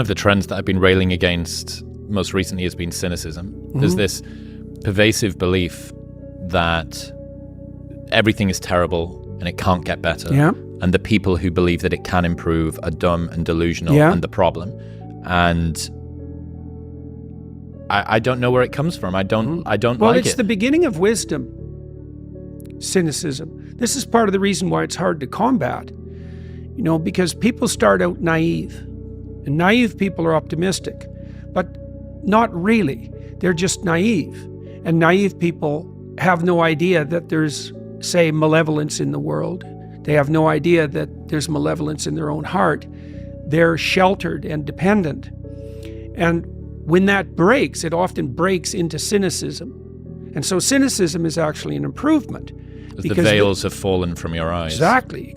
of the trends that I've been railing against most recently has been cynicism. There's this pervasive belief that everything is terrible and it can't get better. Yeah. And the people who believe that it can improve are dumb and delusional and the problem. And I don't know where it comes from. I don't like it. Well, it's the beginning of wisdom, cynicism. This is part of the reason why it's hard to combat, because people start out naive. And naive people are optimistic, but not really. They're just naive. And naive people have no idea that there's, say, malevolence in the world. They have no idea that there's malevolence in their own heart. They're sheltered and dependent. And when that breaks, it often breaks into cynicism. And so cynicism is actually an improvement. As the veils have fallen from your eyes. Exactly.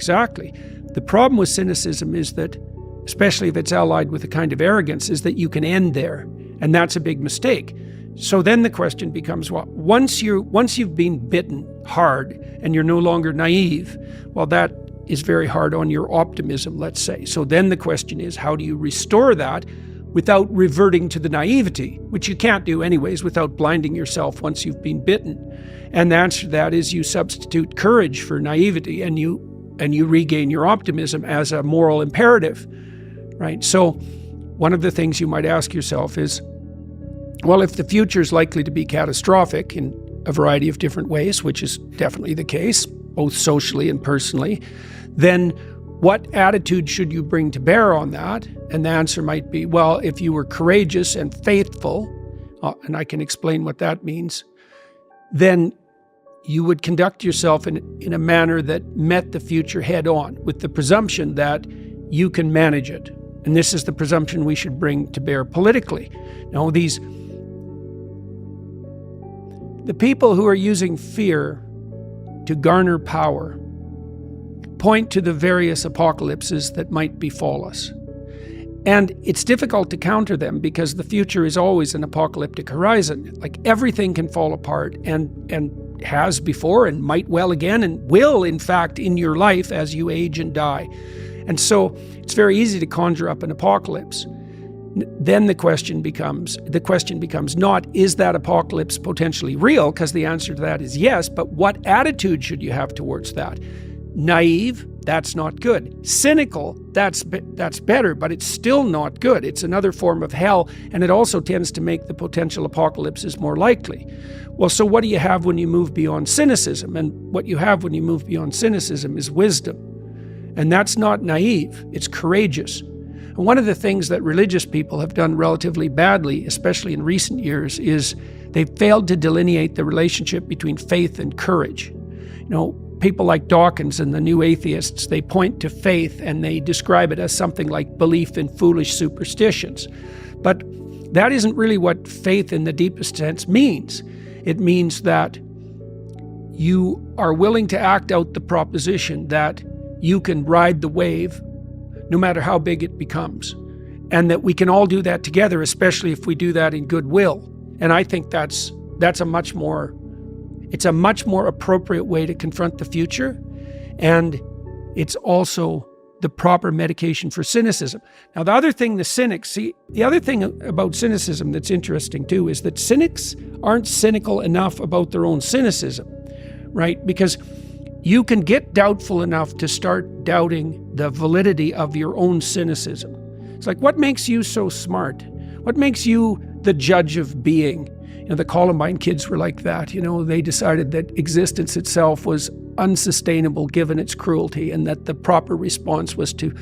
The problem with cynicism is that, especially if it's allied with a kind of arrogance, is that you can end there. And that's a big mistake. So then the question becomes, well, once you've been bitten hard and you're no longer naive, well, that is very hard on your optimism, let's say. So then the question is, how do you restore that without reverting to the naivety, which you can't do anyways without blinding yourself once you've been bitten? And the answer to that is you substitute courage for naivety, and you regain your optimism as a moral imperative, right? So one of the things you might ask yourself is, well, if the future is likely to be catastrophic in a variety of different ways, which is definitely the case, both socially and personally, then what attitude should you bring to bear on that? And the answer might be, well, if you were courageous and faithful, and I can explain what that means, then you would conduct yourself in a manner that met the future head on, with the presumption that you can manage it. And this is the presumption we should bring to bear politically. Now, the people who are using fear to garner power point to the various apocalypses that might befall us. And it's difficult to counter them because the future is always an apocalyptic horizon. Like, everything can fall apart and has before and might well again and will, in fact, in your life as you age and die. And so it's very easy to conjure up an apocalypse. Then the question becomes not, is that apocalypse potentially real? Because the answer to that is yes, but what attitude should you have towards that? Naive, that's not good. Cynical, that's better, but it's still not good. It's another form of hell, and it also tends to make the potential apocalypses more likely. Well, so what do you have when you move beyond cynicism? And what you have when you move beyond cynicism is wisdom. And that's not naive, it's courageous. And one of the things that religious people have done relatively badly, especially in recent years, is they've failed to delineate the relationship between faith and courage. People like Dawkins and the new atheists, they point to faith and they describe it as something like belief in foolish superstitions. But that isn't really what faith in the deepest sense means. It means that you are willing to act out the proposition that you can ride the wave no matter how big it becomes, and that we can all do that together, especially if we do that in goodwill. And I think that's a much more appropriate way to confront the future, and it's also the proper medication for cynicism. Now, the other thing about cynicism that's interesting too is that cynics aren't cynical enough about their own cynicism, right? Because you can get doubtful enough to start doubting the validity of your own cynicism. It's like, what makes you so smart? What makes you the judge of being? The Columbine kids were like that. They decided that existence itself was unsustainable given its cruelty, and that the proper response was to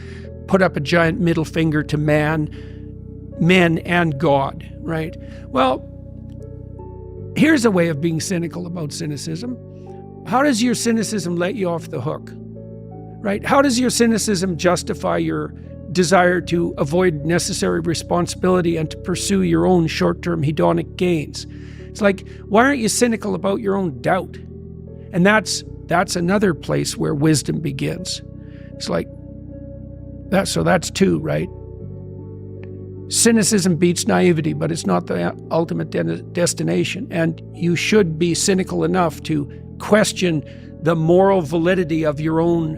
put up a giant middle finger to men and God, right? Well, here's a way of being cynical about cynicism. How does your cynicism let you off the hook, right? How does your cynicism justify your desire to avoid necessary responsibility and to pursue your own short-term hedonic gains? It's like, why aren't you cynical about your own doubt? And that's another place where wisdom begins. It's like, that's two, right? Cynicism beats naivety, but it's not the ultimate destination. And you should be cynical enough to question the moral validity of your own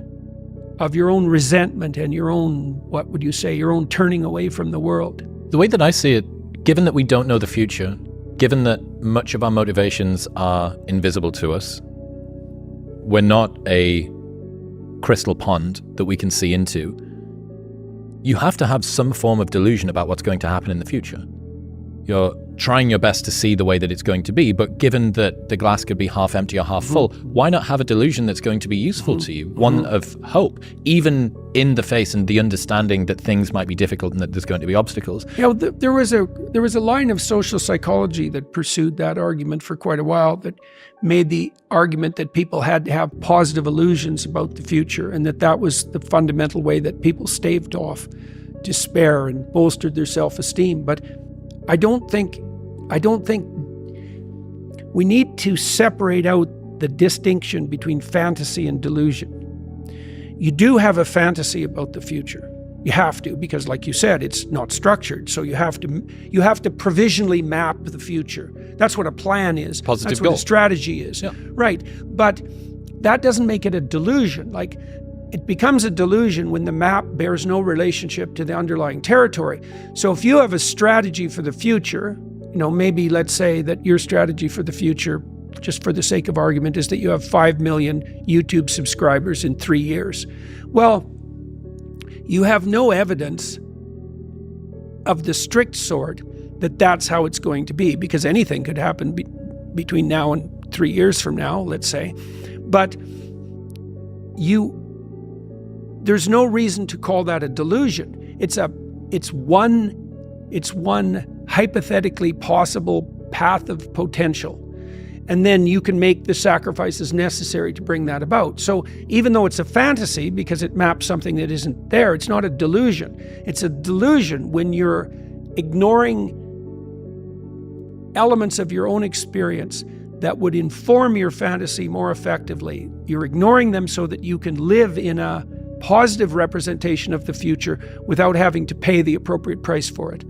of your own resentment and your own, what would you say, your own turning away from the world. The way that I see it, given that we don't know the future, given that much of our motivations are invisible to us, we're not a crystal pond that we can see into, you have to have some form of delusion about what's going to happen in the future. You're trying your best to see the way that it's going to be, but given that the glass could be half empty or half full, why not have a delusion that's going to be useful to you, one of hope, even in the face and the understanding that things might be difficult and that there's going to be obstacles? There was a line of social psychology that pursued that argument for quite a while, that made the argument that people had to have positive illusions about the future, and that was the fundamental way that people staved off despair and bolstered their self-esteem. But I don't think we need to separate out the distinction between fantasy and delusion. You do have a fantasy about the future. You have to, because like you said, it's not structured. So you have to provisionally map the future. That's what a plan is. Positive That's goal. what a strategy is. Yeah. Right. But that doesn't make it a delusion. Like, it becomes a delusion when the map bears no relationship to the underlying territory. So if you have a strategy for the future, maybe let's say that your strategy for the future, just for the sake of argument, is that you have 5 million YouTube subscribers in 3 years. Well, you have no evidence of the strict sort that that's how it's going to be, because anything could happen between now and 3 years from now, let's say. But there's no reason to call that a delusion. It's one hypothetically possible path of potential. And then you can make the sacrifices necessary to bring that about. So even though it's a fantasy, because it maps something that isn't there, it's not a delusion. It's a delusion when you're ignoring elements of your own experience that would inform your fantasy more effectively. You're ignoring them so that you can live in a positive representation of the future without having to pay the appropriate price for it.